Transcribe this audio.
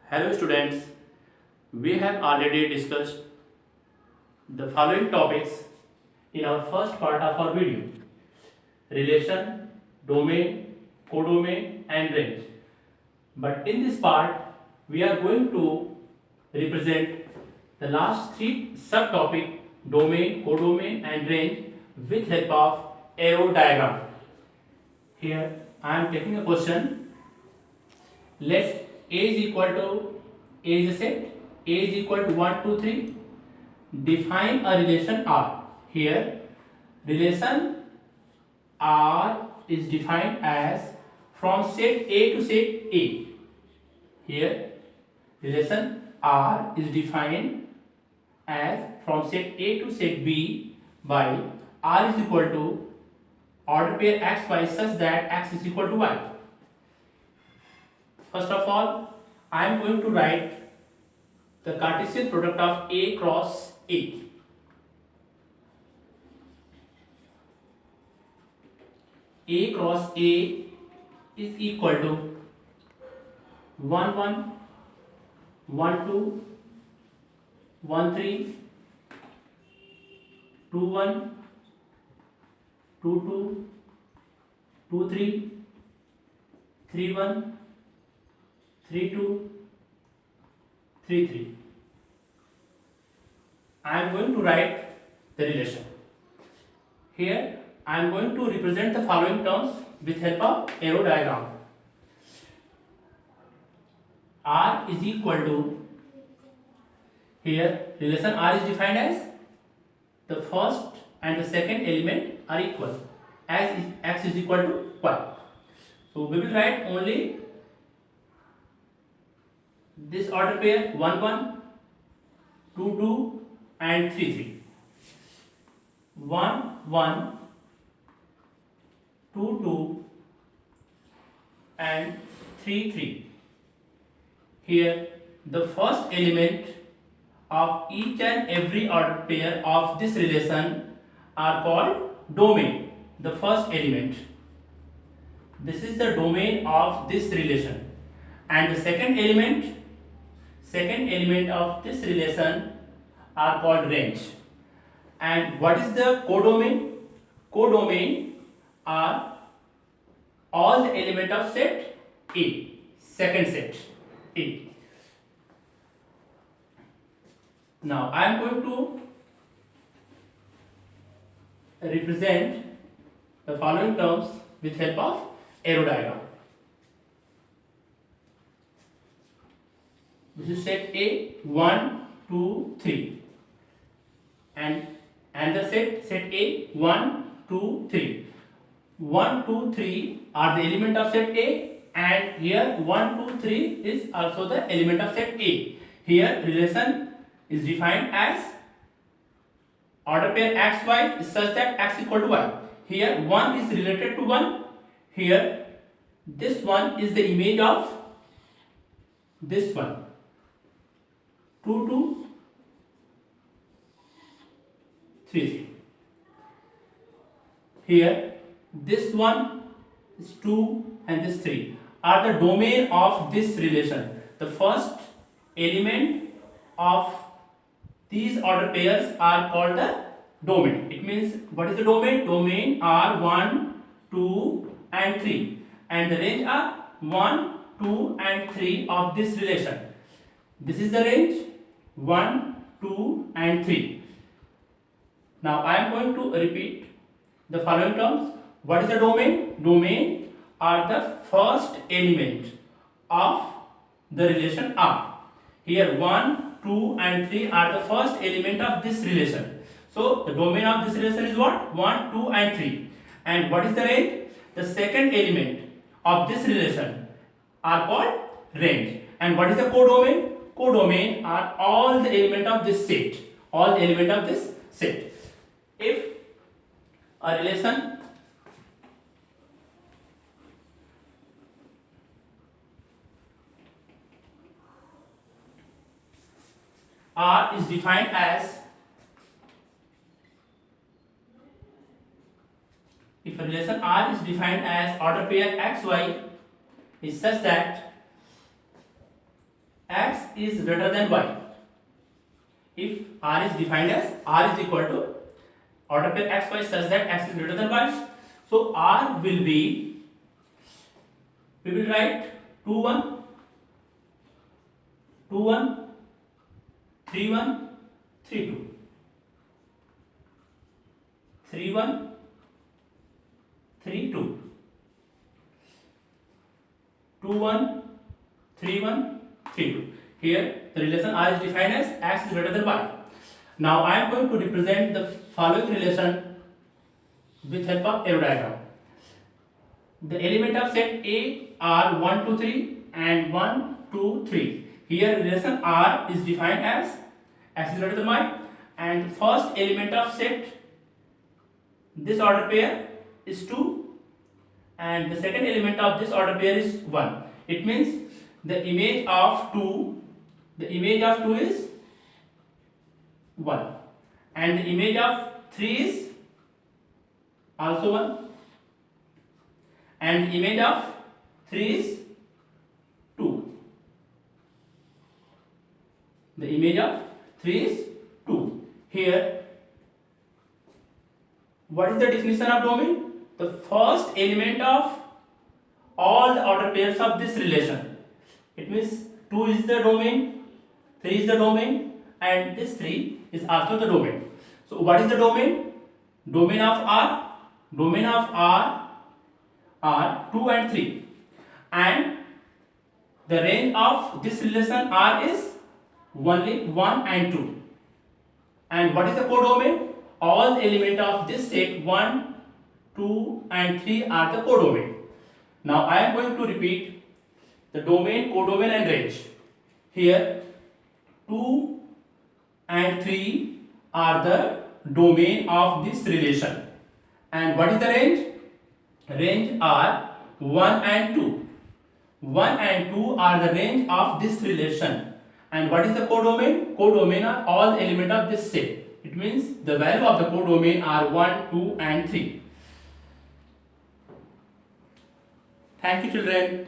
Hello students, we have already discussed the following topics in our first part of our video: relation, domain, codomain and range. But in this part, we are going to represent the last three subtopic: domain, codomain and range with help of arrow diagram. Here I am taking a question. Let A is equal to A is a set. A is equal to 1, 2, 3. Define a relation R. Here, relation R is defined as from set A to set A. Here, relation R is defined as from set A to set B by R is equal to order pair x y such that x is equal to y. First of all, I am going to write the Cartesian product of A cross A. A cross A is equal to 1 1, 1 2, 1 3, 2 1, 2 2, 2 3, 3 1, 3 2, 3 3. I am going to write the relation. Here I am going to represent the following terms with help of arrow diagram. R is equal to, here relation R is defined as the first and the second element are equal as x is equal to y. So we will write only this order pair 1 1, 2 2 and 3 3. 1 1, 2 2 and 3 3. Here the first element of each and every order pair of this relation are called domain. The first element, this is the domain of this relation, and the second element of this relation are called range. And what is the codomain? Codomain are all the element of set A, second set A. Now I am going to represent the following terms with help of arrow diagram. This is set A 1 2 3, and the set A 1 2 3. 1 2 3 are the element of set A, and here 1 2 3 is also the element of set A. Here relation is defined as order pair x y is such that x equal to y. Here 1 is related to 1. Here this one is the image of this one. 2 2, 3 3. Here this one is 2 and this 3 are the domain of this relation. The first element of these order pairs are called the domain. It means, what is the domain? Domain are 1 2 and 3, and the range are 1 2 and 3 of this relation. This is the range 1 2 and 3. Now I am going to repeat the following terms. What is the domain? Domain are the first element of the relation R. Here 1 2 and 3 are the first element of this relation. So the domain of this relation is what? 1 2 and 3. And what is the range? The second element of this relation are called range. And what is the codomain? Codomain are all the element of this set. All the element of this set. If a relation R is defined as, if a relation R is defined as order pair x y is such that x is greater than y. If R is defined as R is equal to order pair x y such that x is greater than y, so R will be, we will write 2 1 2 1 3 1 3 2 3 1 3 2 2 1 3 1 3 2. Here the relation R is defined as x is greater than y. Now I am going to represent the following relation with help of arrow diagram. The element of set A are 1 2 3 and 1 2 3. Here relation R is defined as x is greater than y, and first element of set this order pair is 2 and the second element of this order pair is 1. It means the image of 2 is 1 and the image of 3 is also 1 and the image of 3 is 2. The image of 3 is 2. Here, what is the definition of domain? The first element of all the order pairs of this relation. It means 2 is the domain, 3 is the domain, and this 3 is also the domain. So what is the domain? Domain of R are 2 and 3, and the range of this relation R is only 1 and 2. And what is the codomain? All the elements of this set 1, 2 and 3 are the codomain. Now I am going to repeat the domain, codomain and range. Here 2 and 3 are the domain of this relation. And what is the range? Range are 1 and 2. 1 and 2 are the range of this relation. And what is the codomain? Codomain are all elements of this set. It means the value of the codomain are 1, 2 and 3. Thank you, children.